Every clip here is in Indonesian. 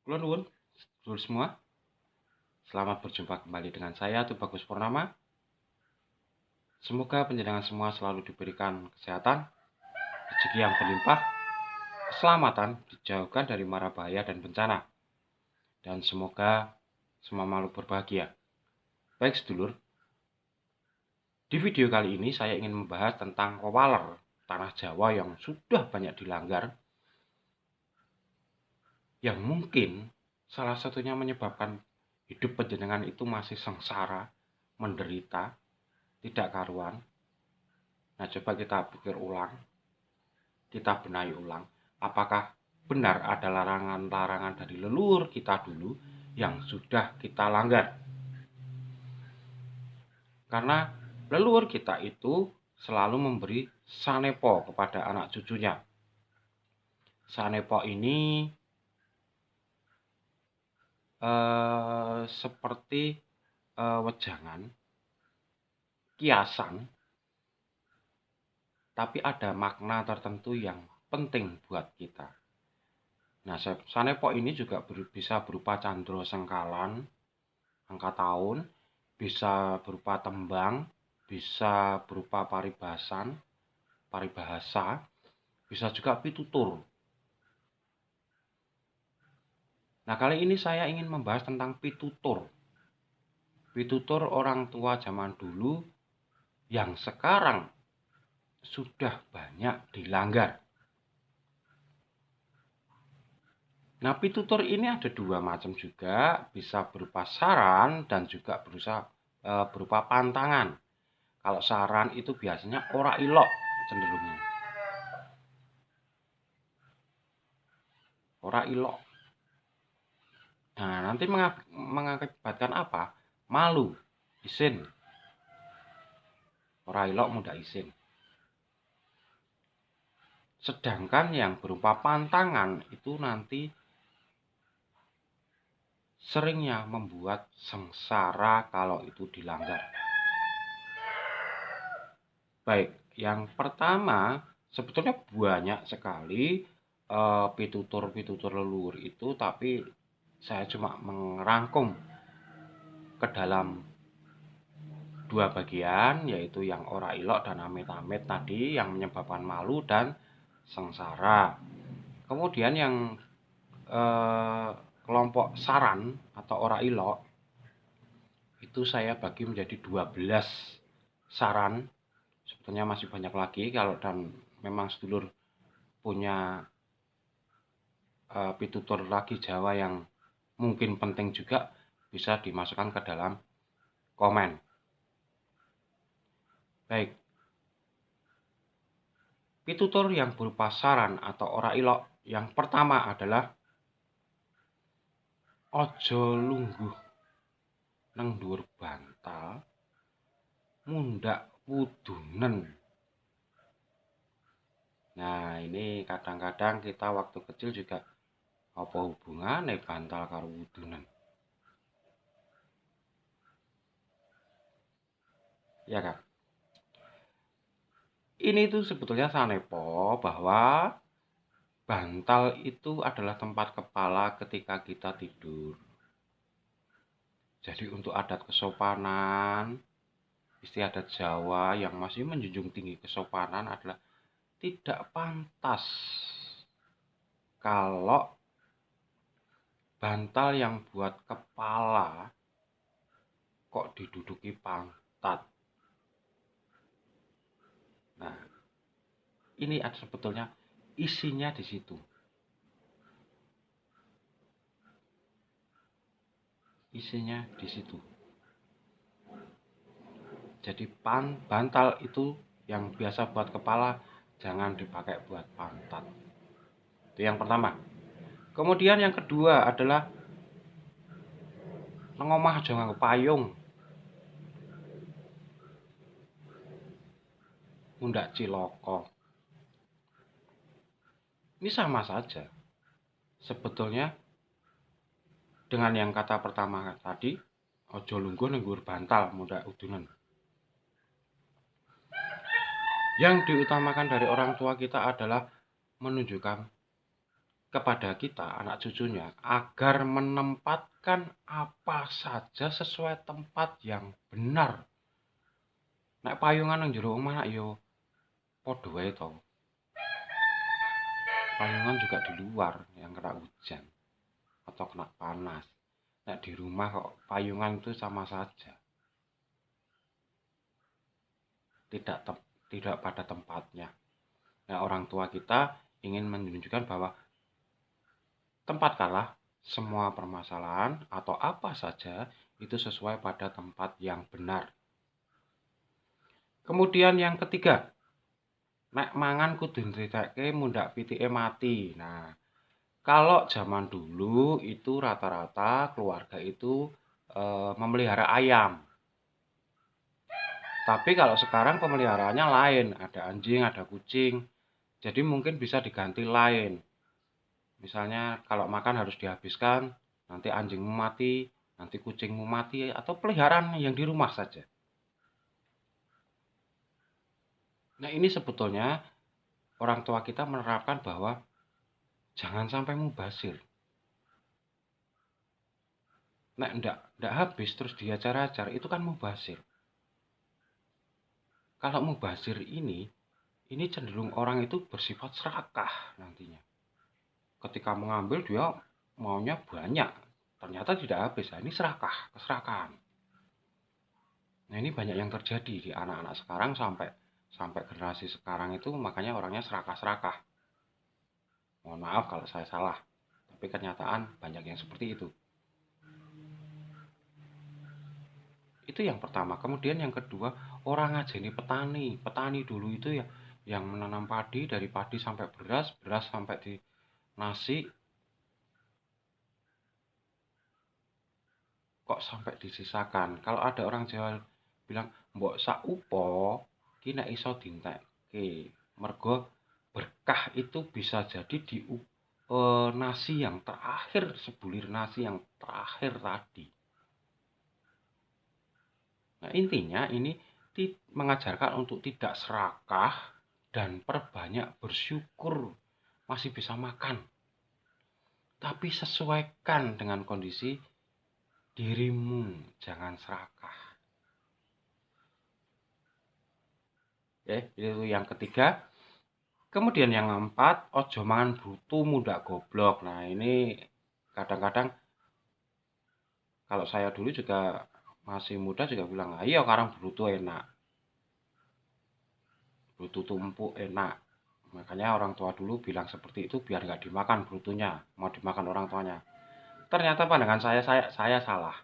Kula nuwun, sedulur semua. Selamat berjumpa kembali dengan saya, Tubagus Purnama. Semoga panjenengan semua selalu diberikan kesehatan, rezeki yang berlimpah, keselamatan, dijauhkan dari mara bahaya dan bencana. Dan semoga semua makhluk berbahagia. Baik sedulur, di video kali ini saya ingin membahas tentang wewaler tanah Jawa yang sudah banyak dilanggar, yang mungkin salah satunya menyebabkan hidup panjenengan itu masih sengsara, menderita, tidak karuan. Nah, coba kita pikir ulang, kita benahi ulang. Apakah benar ada larangan-larangan dari leluhur kita dulu yang sudah kita langgar? Karena leluhur kita itu selalu memberi sanepo kepada anak cucunya. Sanepo ini seperti wejangan, kiasan, tapi ada makna tertentu yang penting buat kita. Nah, sanepo ini juga bisa berupa candra sengkalan, angka tahun, bisa berupa tembang, bisa berupa paribasan, paribahasa, bisa juga pitutur. Nah, kali ini saya ingin membahas tentang pitutur. Pitutur orang tua zaman dulu yang sekarang sudah banyak dilanggar. Nah, pitutur ini ada dua macam juga, bisa berupa saran dan juga berupa pantangan. Kalau saran itu biasanya ora ilok cenderungnya. Ora ilok. Nah, nanti mengakibatkan apa? Malu, isin. Ora ilok mudah isin. Sedangkan yang berupa pantangan itu nanti seringnya membuat sengsara kalau itu dilanggar. Baik, yang pertama sebetulnya banyak sekali pitutur-pitutur leluhur itu, tapi saya cuma merangkum ke dalam dua bagian, yaitu yang ora ilok dan amit-amit tadi yang menyebabkan malu dan sengsara. Kemudian yang kelompok saran atau ora ilok itu saya bagi menjadi 12 saran. Sebetulnya masih banyak lagi kalau dan memang sedulur punya pitutur lagi Jawa yang mungkin penting juga, bisa dimasukkan ke dalam komen. Baik, pitutur yang berupa saran atau ora ilok yang pertama adalah ojo lungguh nang dhuwur bantal mundak wudunen. Nah, ini kadang-kadang kita waktu kecil juga apa hubungannya bantal karo wudunen? Ya kan? Ini tuh sebetulnya sanepo bahwa bantal itu adalah tempat kepala ketika kita tidur. Jadi untuk adat kesopanan, istiadat Jawa yang masih menjunjung tinggi kesopanan adalah tidak pantas kalau bantal yang buat kepala kok diduduki pantat. Nah, ini sebetulnya isinya di situ. Isinya di situ. Jadi bantal itu yang biasa buat kepala jangan dipakai buat pantat. Itu yang pertama. Kemudian yang kedua adalah nang omah aja nganggo payung. Mundak cilaka. Ini sama saja. Sebetulnya dengan yang kata pertama tadi, ojo lungguh nang nggur bantal mundak udunen. Yang diutamakan dari orang tua kita adalah menunjukkan kepada kita, anak cucunya, agar menempatkan apa saja sesuai tempat yang benar. Nek payungan nang jero omah nak yo padha wae to. Payungan juga di luar yang kena hujan atau kena panas. Nek di rumah kok payungan itu sama saja. Tidak pada tempatnya. Nah, orang tua kita ingin menunjukkan bahwa tempatkanlah semua permasalahan atau apa saja itu sesuai pada tempat yang benar. Kemudian yang ketiga, nek mangan kudu ndriteke mundhak pitike mati. Nah, kalau zaman dulu itu rata-rata keluarga itu memelihara ayam. Tapi kalau sekarang pemeliharaannya lain, ada anjing, ada kucing. Jadi mungkin bisa diganti lain. Misalnya kalau makan harus dihabiskan, nanti anjingmu mati, nanti kucingmu mati, atau peliharaan yang di rumah saja. Nah, ini sebetulnya orang tua kita menerapkan bahwa jangan sampai mubazir. Nek ndak habis terus diajar-ajar, itu kan mubazir. Kalau mubazir ini cenderung orang itu bersifat serakah nantinya. Ketika mengambil dia maunya banyak, ternyata tidak habis. Nah, ini serakah, keserakahan. Nah, ini banyak yang terjadi di anak-anak sekarang sampai generasi sekarang itu, makanya orangnya serakah-serakah. Mohon maaf kalau saya salah, tapi kenyataan banyak yang seperti itu. Itu yang pertama. Kemudian yang kedua, orang ngajeni petani. Petani dulu itu ya yang menanam padi, dari padi sampai beras, beras sampai di nasi. Kok sampai disisakan? Kalau ada orang Jawa bilang, "Mbok sak upo ki nek iso dintekke." Mergo berkah itu bisa jadi di nasi yang terakhir, sebulir nasi yang terakhir tadi. Nah, intinya ini mengajarkan untuk tidak serakah dan perbanyak bersyukur masih bisa makan. Tapi sesuaikan dengan kondisi dirimu, jangan serakah. Itu yang ketiga. Kemudian yang keempat, ojo mangan brutu mundak goblok. Nah, ini kadang-kadang kalau saya dulu juga masih muda juga bilang, ayo karang brutu enak. Brutu tumpuk enak. Makanya orang tua dulu bilang seperti itu biar nggak dimakan brutunya, mau dimakan orang tuanya. Ternyata pandangan saya salah.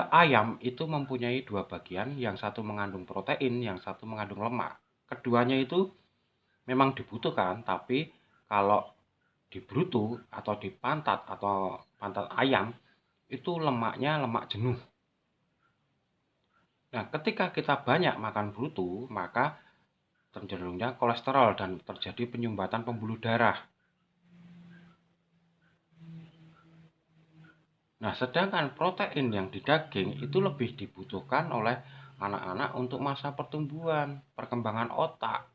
Ayam itu mempunyai dua bagian, yang satu mengandung protein, yang satu mengandung lemak. Keduanya itu memang dibutuhkan, tapi kalau di brutu atau di pantat atau pantat ayam itu lemaknya lemak jenuh. Nah, ketika kita banyak makan brutu, maka cenderungnya kolesterol dan terjadi penyumbatan pembuluh darah. Nah, sedangkan protein yang di daging itu lebih dibutuhkan oleh anak-anak untuk masa pertumbuhan, perkembangan otak.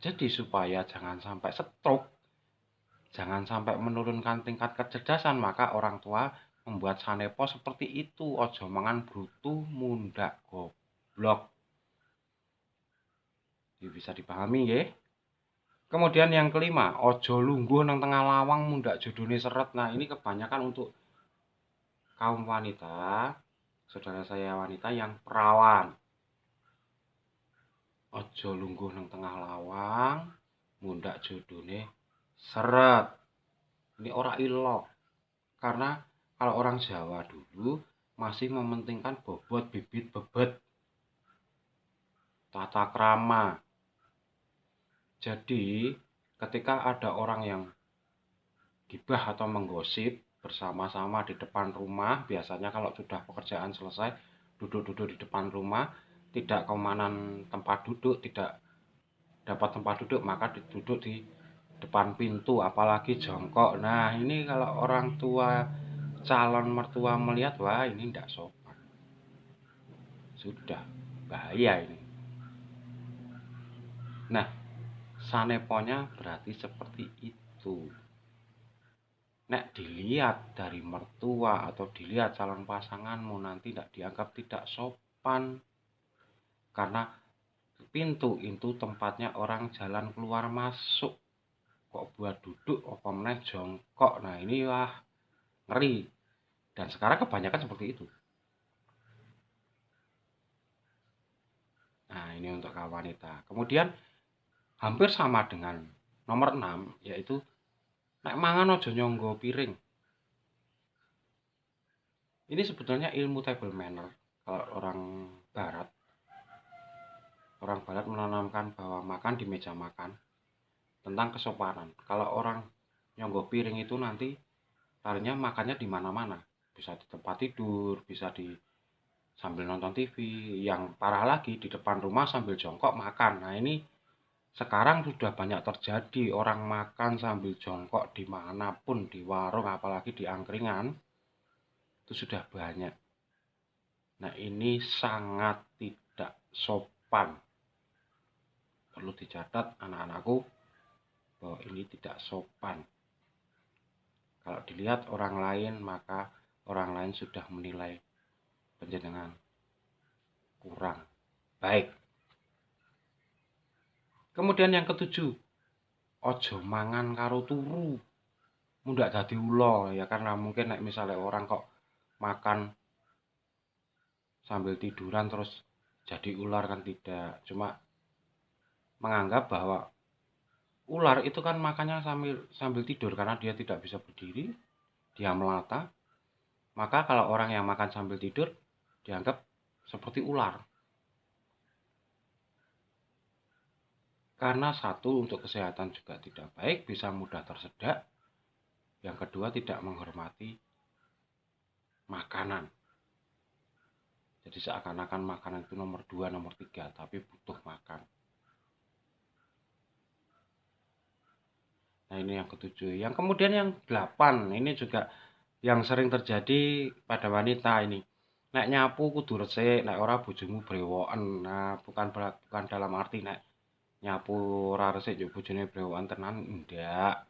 Jadi supaya jangan sampai stroke, jangan sampai menurunkan tingkat kecerdasan, maka orang tua membuat sanepo seperti itu. Ojo mangan brutu mundak goblok. Ini bisa dipahami ya. Kemudian yang kelima, ojo lungguh nang tengah lawang mundak judune seret. Nah, ini kebanyakan untuk kaum wanita, saudara saya wanita yang perawan. Ojo lungguh nang tengah lawang mundak judune seret. Ini ora ilok. Karena kalau orang Jawa dulu masih mementingkan bobot bibit bebet, tata krama. Jadi ketika ada orang yang gibah atau menggosip bersama-sama di depan rumah, biasanya kalau sudah pekerjaan selesai duduk-duduk di depan rumah, tidak kemanan tempat duduk, tidak dapat tempat duduk, maka duduk di depan pintu, apalagi jongkok. Nah, ini kalau orang tua calon mertua melihat, wah ini tidak sopan. Sudah. bahaya ini. Nah, saneponya berarti seperti itu. Nek dilihat dari mertua atau dilihat calon pasanganmu nanti tidak dianggap tidak sopan, karena pintu itu tempatnya orang jalan keluar masuk, kok buat duduk apa meneh jongkok. Nah ini wah ngeri, dan sekarang kebanyakan seperti itu. Nah ini untuk kaum wanita. Kemudian hampir sama dengan nomor 6, yaitu nek mangan aja nyonggo piring. Ini sebetulnya ilmu table manner. Kalau orang barat menanamkan bahwa makan di meja makan, tentang kesopanan. Kalau orang nyonggo piring itu nanti tadinya makannya di mana-mana, bisa di tempat tidur, bisa di sambil nonton TV, yang parah lagi di depan rumah sambil jongkok makan. Nah ini sekarang sudah banyak terjadi, orang makan sambil jongkok dimanapun, di warung, apalagi di angkringan, itu sudah banyak. Nah ini sangat tidak sopan. Perlu dicatat anak-anakku, bahwa ini tidak sopan. Kalau dilihat orang lain, maka orang lain sudah menilai panjenengan kurang baik. Kemudian yang ketujuh, ojo mangan karo turu. Mundak dadi ula ya, karena mungkin misalnya orang kok makan sambil tiduran terus jadi ular kan tidak. Cuma menganggap bahwa ular itu kan makannya sambil tidur karena dia tidak bisa berdiri, dia melata. Maka kalau orang yang makan sambil tidur dianggap seperti ular. Karena satu, untuk kesehatan juga tidak baik, bisa mudah tersedak. Yang kedua, tidak menghormati makanan. Jadi seakan-akan makanan itu nomor 2, nomor 3, tapi butuh makan. Nah ini yang ketujuh. Yang kemudian yang 8, ini juga yang sering terjadi pada wanita ini. Nek nyapu kudu resik, nek ora bojomu brewoken. Nah, bukan dalam arti nek nyapu ora resik yo bojone brewoken tenan, ndak.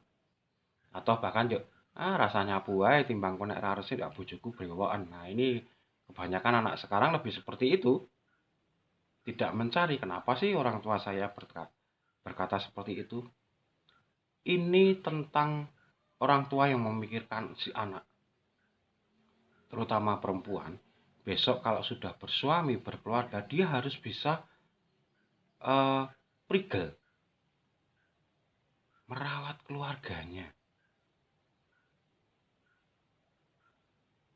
Atau bahkan yo rasa nyapu wae timbang nek ora resik ya bojoku brewoken. Nah, ini kebanyakan anak sekarang lebih seperti itu. Tidak mencari kenapa sih orang tua saya berkata seperti itu. Ini tentang orang tua yang memikirkan si anak, terutama perempuan. Besok kalau sudah bersuami, berkeluarga, dia harus bisa prigel merawat keluarganya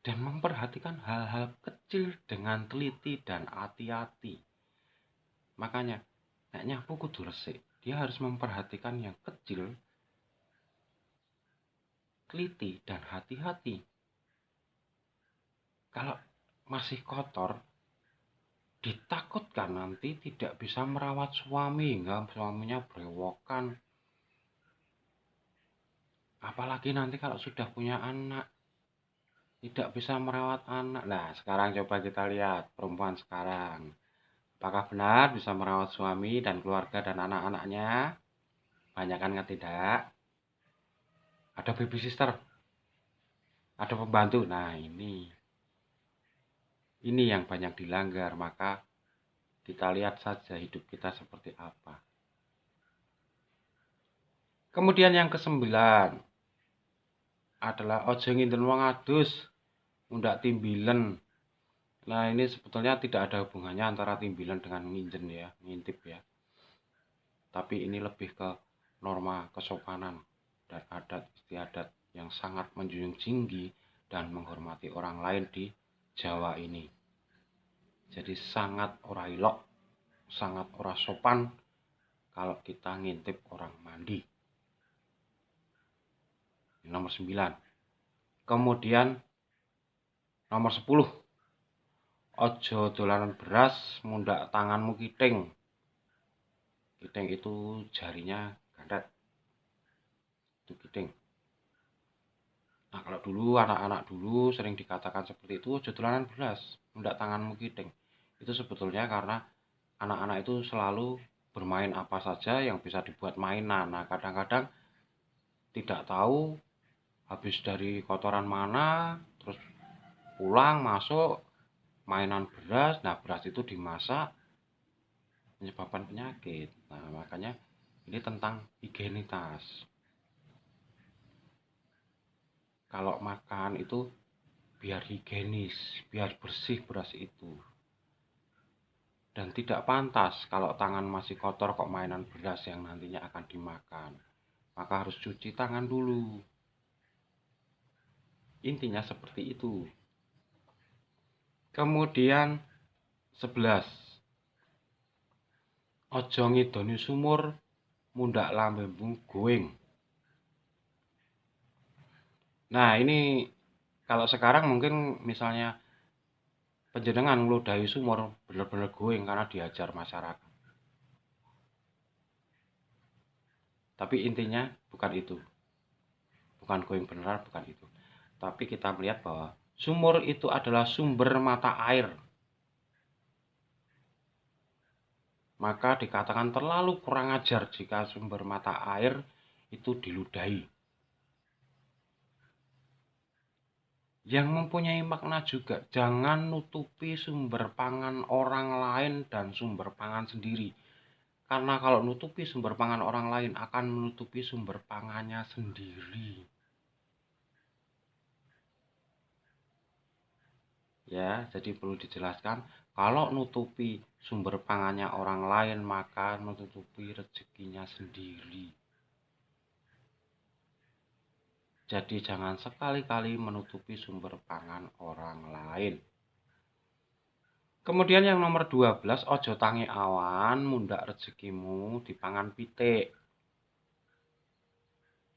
dan memperhatikan hal-hal kecil dengan teliti dan hati-hati. Makanya nek nyapu kudu resik, dia harus memperhatikan yang kecil, teliti dan hati-hati. Kalau masih kotor, ditakutkan nanti tidak bisa merawat suami hingga suaminya brewokan. Apalagi nanti kalau sudah punya anak, tidak bisa merawat anak. Nah, sekarang coba kita lihat perempuan sekarang. Apakah benar bisa merawat suami dan keluarga dan anak-anaknya? Banyak kan tidak? Ada baby sister, ada pembantu. Nah, ini yang banyak dilanggar. Maka kita lihat saja hidup kita seperti apa. Kemudian yang ke-9 adalah ojo nginten wong adus, mundak timbilen. Nah, ini sebetulnya tidak ada hubungannya antara timbilan dengan nginjen ya, ngintip ya. Tapi ini lebih ke norma kesopanan dan adat istiadat yang sangat menjunjung tinggi dan menghormati orang lain di Jawa ini. Jadi sangat ora ilok, sangat ora sopan kalau kita ngintip orang mandi. Ini nomor 9. Kemudian nomor 10. Ojo dolanan beras mundak tanganmu kiting. Kiting itu jarinya gandet. Itu kiting. Nah, kalau dulu anak-anak dulu sering dikatakan seperti itu, ojo dolanan beras, mundak tanganmu kiting. Itu sebetulnya karena anak-anak itu selalu bermain apa saja yang bisa dibuat mainan. Nah, kadang-kadang tidak tahu habis dari kotoran mana, terus pulang masuk mainan beras. Nah, beras itu dimasak menyebabkan penyakit. Nah, makanya ini tentang higienitas. Kalau makan itu biar higienis, biar bersih beras itu. Dan tidak pantas kalau tangan masih kotor kok mainan beras yang nantinya akan dimakan. Maka harus cuci tangan dulu. Intinya seperti itu. Kemudian 11. Ojo ngidoni sumur mundhak lambemu going. Nah, ini kalau sekarang mungkin misalnya panjenengan ngludahi sumur bener-bener going karena diajar masyarakat. Tapi intinya bukan itu. Bukan going beneran, bukan itu. Tapi kita melihat bahwa sumur itu adalah sumber mata air. Maka dikatakan terlalu kurang ajar jika sumber mata air itu diludahi. Yang mempunyai makna juga, jangan nutupi sumber pangan orang lain dan sumber pangan sendiri. Karena kalau nutupi sumber pangan orang lain akan menutupi sumber pangannya sendiri. Ya, jadi perlu dijelaskan, kalau nutupi sumber pangannya orang lain maka menutupi rezekinya sendiri. Jadi jangan sekali-kali menutupi sumber pangan orang lain. Kemudian yang nomor 12, ojo tangi awan, mundhak rezekimu dipangan pitik.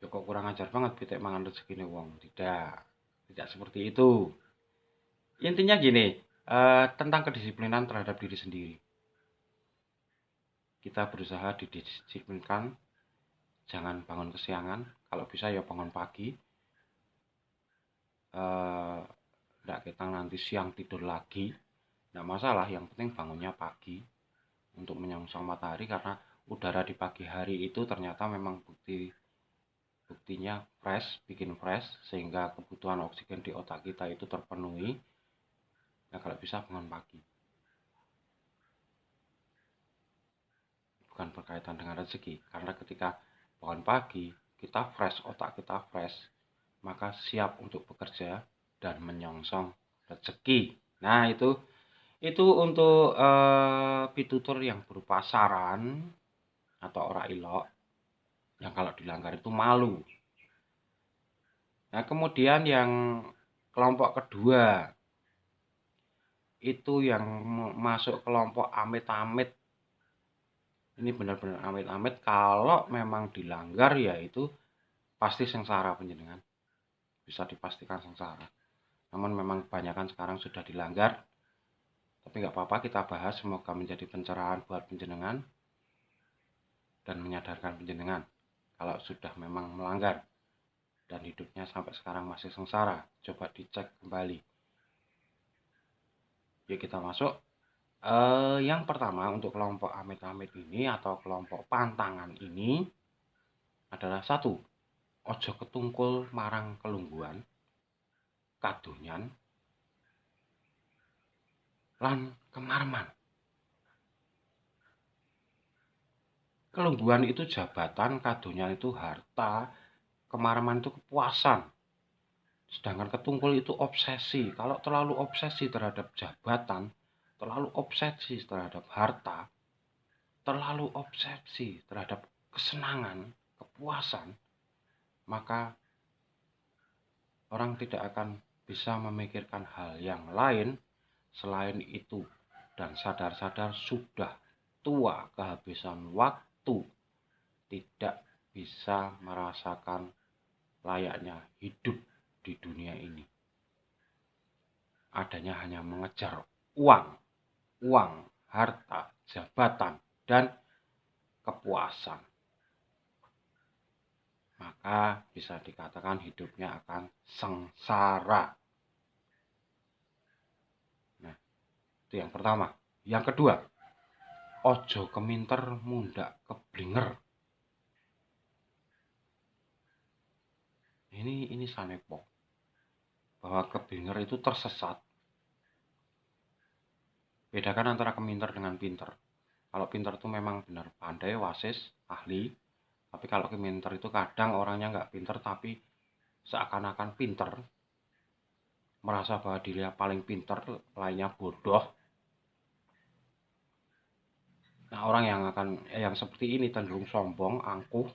Ya kok kurang ajar banget pitik mangan rezekine wong. Tidak seperti itu. Intinya gini, tentang kedisiplinan terhadap diri sendiri. Kita berusaha didisiplinkan, jangan bangun kesiangan, kalau bisa ya bangun pagi. Nggak kita nanti siang tidur lagi, nggak masalah, yang penting bangunnya pagi untuk menyongsong matahari, karena udara di pagi hari itu ternyata memang buktinya fresh, bikin fresh, sehingga kebutuhan oksigen di otak kita itu terpenuhi. Nah, kalau bisa bangun pagi. Bukan berkaitan dengan rezeki, karena ketika bangun pagi, kita fresh, otak kita fresh, maka siap untuk bekerja dan menyongsong rezeki. Nah, itu untuk pitutur yang berupa saran atau ora ilok yang kalau dilanggar itu malu. Nah, kemudian yang kelompok kedua itu yang masuk kelompok amit-amit. Ini benar-benar amit-amit, kalau memang dilanggar ya itu pasti sengsara panjenengan. Bisa dipastikan sengsara. Namun memang kebanyakan sekarang sudah dilanggar. Tapi nggak apa-apa, kita bahas, semoga menjadi pencerahan buat panjenengan dan menyadarkan panjenengan kalau sudah memang melanggar dan hidupnya sampai sekarang masih sengsara. Coba dicek kembali. Yuk kita masuk. Yang pertama untuk kelompok amit-amit ini atau kelompok pantangan ini adalah 1. Ojo ketungkul marang kelungguan, kadonyan, lan kemarman. Kelungguan itu jabatan, kadonyan itu harta, kemarman itu kepuasan. Sedangkan ketungkul itu obsesi. Kalau terlalu obsesi terhadap jabatan, terlalu obsesi terhadap harta, terlalu obsesi terhadap kesenangan, kepuasan, maka orang tidak akan bisa memikirkan hal yang lain selain itu, dan sadar-sadar sudah tua, kehabisan waktu, tidak bisa merasakan layaknya hidup di dunia ini. Adanya hanya mengejar uang, harta, jabatan, dan kepuasan. Maka bisa dikatakan hidupnya akan sengsara. Nah, itu yang pertama. Yang kedua, ojo keminter mundak keblinger. Ini sanepo bahwa keblinger itu tersesat. Bedakan antara keminter dengan pinter. Kalau pinter itu memang benar pandai, wasis, ahli. Tapi kalau keminter itu kadang orangnya nggak pinter tapi seakan-akan pinter, merasa bahwa dirinya paling pinter, lainnya bodoh. Nah, orang yang seperti ini cenderung sombong, angkuh,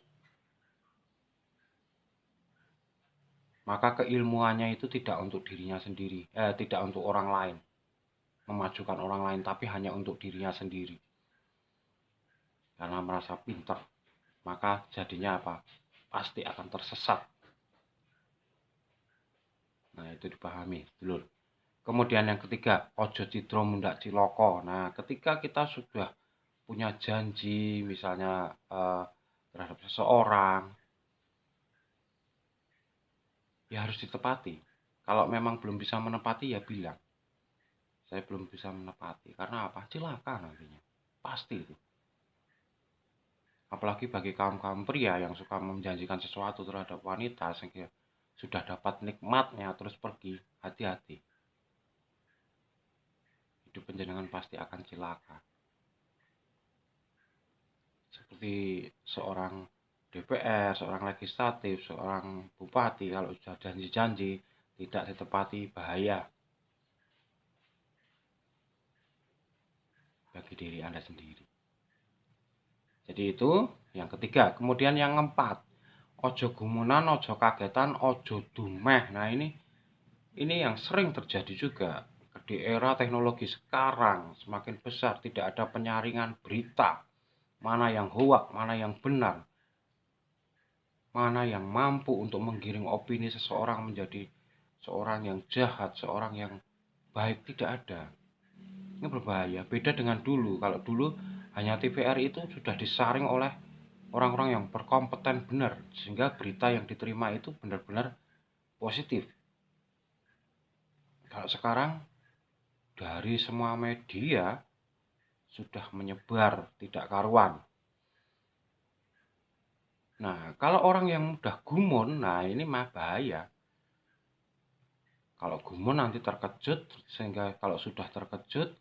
maka keilmuannya itu tidak untuk dirinya sendiri, tidak untuk orang lain, memajukan orang lain, tapi hanya untuk dirinya sendiri. Karena merasa pinter, maka jadinya apa? Pasti akan tersesat. Nah, itu dipahami, dulur. Kemudian yang ketiga, ojo cidro mundak ciloko. Nah, ketika kita sudah punya janji, misalnya terhadap seseorang, ya harus ditepati. Kalau memang belum bisa menepati, ya bilang. Saya belum bisa menepati. Karena apa? Cilaka nantinya. Pasti itu. Apalagi bagi kaum-kaum pria yang suka menjanjikan sesuatu terhadap wanita, sehingga sudah dapat nikmatnya, terus pergi. Hati-hati. Hidup panjenengan pasti akan cilaka. Seperti seorang DPR, seorang legislatif, seorang bupati, kalau sudah janji-janji tidak ditepati, bahaya bagi diri Anda sendiri. Jadi itu yang ketiga. Kemudian yang keempat, ojo gumunan, ojo kagetan, ojo dumeh. Nah, ini yang sering terjadi juga di era teknologi sekarang. Semakin besar, tidak ada penyaringan berita, mana yang hoak, mana yang benar, mana yang mampu untuk menggiring opini seseorang menjadi seorang yang jahat, seorang yang baik. Tidak ada. Ini berbahaya. Beda dengan dulu. Kalau dulu hanya TVRI itu sudah disaring oleh orang-orang yang berkompeten benar, sehingga berita yang diterima itu benar-benar positif. Kalau sekarang dari semua media sudah menyebar tidak karuan. Nah, kalau orang yang mudah gumun, nah ini mah bahaya. Kalau gumun nanti terkejut, sehingga kalau sudah terkejut,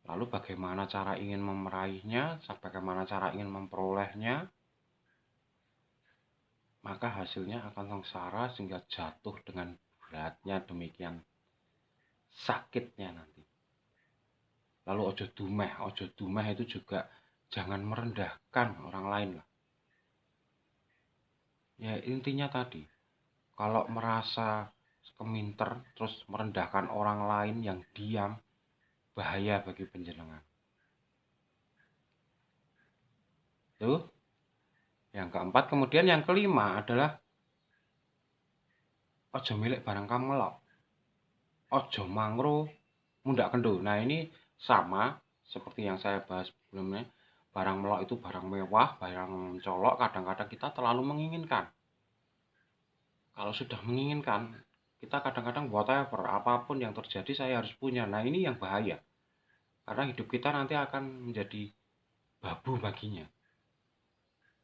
lalu bagaimana cara ingin memeraihnya, bagaimana cara ingin memperolehnya, maka hasilnya akan sengsara sehingga jatuh dengan beratnya demikian sakitnya nanti. Lalu ojo dumeh itu juga jangan merendahkan orang lain lah. Ya intinya tadi, kalau merasa keminter terus merendahkan orang lain yang diam, bahaya bagi panjenengan. Tuh, yang keempat. Kemudian yang kelima adalah ojo milik barang kamelok, ojo mangro mundak kendo. Nah, ini sama seperti yang saya bahas sebelumnya. Barang melok itu barang mewah, barang mencolok, kadang-kadang kita terlalu menginginkan. Kalau sudah menginginkan, kita kadang-kadang whatever, apapun yang terjadi saya harus punya. Nah, ini yang bahaya. Karena hidup kita nanti akan menjadi babu baginya.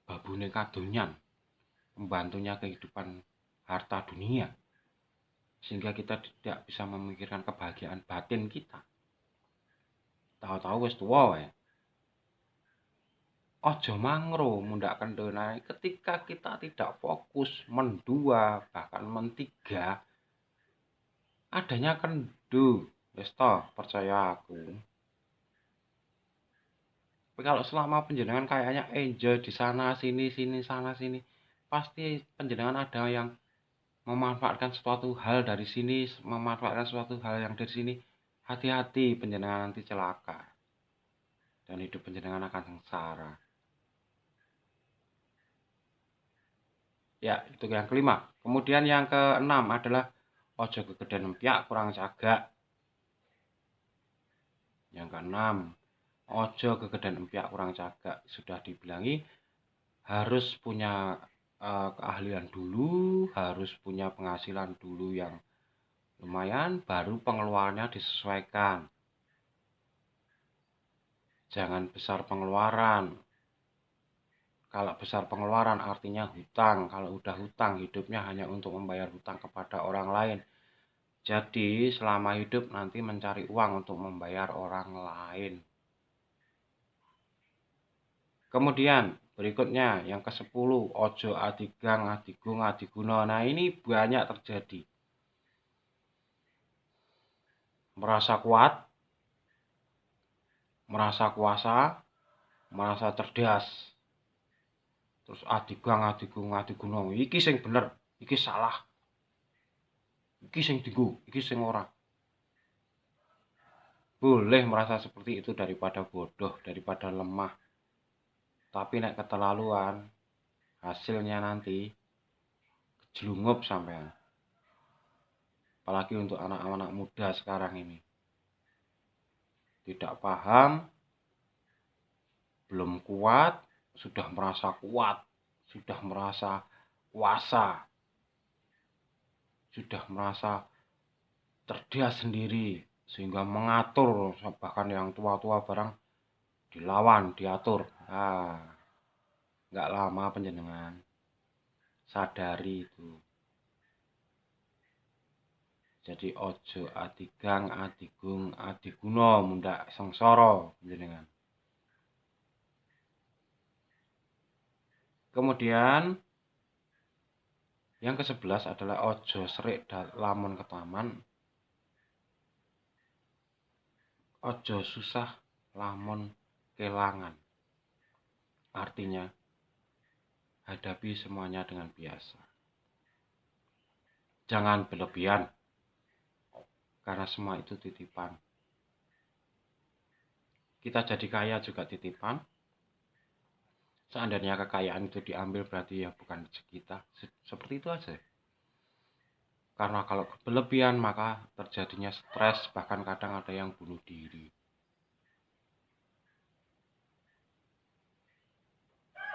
Babune kadonyan, membantunya kehidupan harta dunia. Sehingga kita tidak bisa memikirkan kebahagiaan batin kita. Tahu-tahu wis tuwa wae. Ojo mangro mundak kendo. Nah, ketika kita tidak fokus, mendua, bahkan mentiga, adanya kendo. Wis toh, percaya aku. Tapi kalau selama penjenengan kayaknya enjoy di sana sini sana sini, pasti penjenengan ada yang memanfaatkan suatu hal dari sini, memanfaatkan suatu hal yang dari sini. Hati-hati, penjenengan nanti celaka. Dan hidup penjenengan akan sengsara. Ya, itu yang kelima. Kemudian yang keenam adalah ojo kegedean empyak kurang cagak. Yang keenam, ojo kegedean empyak kurang cagak. Sudah dibilangi harus punya keahlian dulu, harus punya penghasilan dulu yang lumayan, baru pengeluarannya disesuaikan. Jangan besar pengeluaran. Kalau besar pengeluaran artinya hutang. Kalau udah hutang, hidupnya hanya untuk membayar hutang kepada orang lain. Jadi selama hidup nanti mencari uang untuk membayar orang lain. Kemudian berikutnya yang ke-10, ojo adigang, adigung, adiguna. Nah, ini banyak terjadi. Merasa kuat, merasa kuasa, merasa cerdas. Terus adigang, adigung, adiguna. Iki sing bener, iki salah. Iki sing dienggo, iki sing ora. Boleh merasa seperti itu daripada bodoh, daripada lemah. Tapi nek keterlaluan, hasilnya nanti jelungup sampean. Apalagi untuk anak-anak muda sekarang ini. Tidak paham, belum kuat, sudah merasa kuat, sudah merasa kuasa, sudah merasa cerdas sendiri, sehingga mengatur, bahkan yang tua-tua barang dilawan, diatur. Nah, nggak lama panjenengan sadari itu. Jadi ojo adigang, adigung, adiguna, mundak sengsara panjenengan. Kemudian yang ke-11 adalah ojo serik lamun ke taman. Ojo susah lamun kelangan. Artinya, hadapi semuanya dengan biasa. Jangan berlebihan, karena semua itu titipan. Kita jadi kaya juga titipan. Seandainya kekayaan itu diambil berarti ya bukan rezeki kita. Seperti itu aja. Karena kalau berlebihan maka terjadinya stres, bahkan kadang ada yang bunuh diri.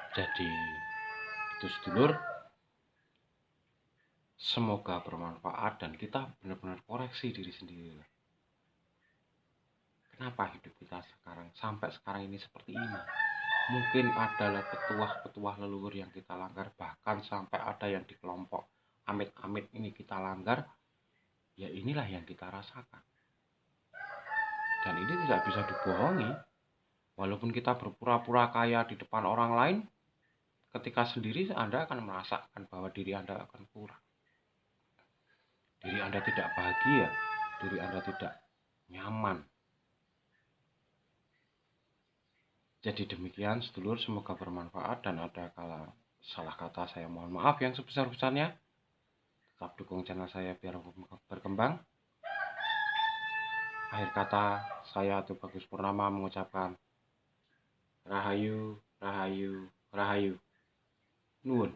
Jadi itu sedulur, semoga bermanfaat dan kita benar-benar koreksi diri sendiri. Kenapa hidup kita sampai sekarang ini seperti ini? Mungkin adalah petuah-petuah leluhur yang kita langgar, bahkan sampai ada yang di kelompok amit-amit ini kita langgar. Ya inilah yang kita rasakan. Dan ini tidak bisa dibohongi. Walaupun kita berpura-pura kaya di depan orang lain, ketika sendiri Anda akan merasakan bahwa diri Anda akan kurang. Diri Anda tidak bahagia, diri Anda tidak nyaman. Jadi demikian sedulur, semoga bermanfaat, dan ada kala salah kata saya mohon maaf yang sebesar-besarnya. Tetap dukung channel saya biar berkembang. Akhir kata saya Tubagus Purnama mengucapkan Rahayu, Rahayu, Rahayu. Nuwun.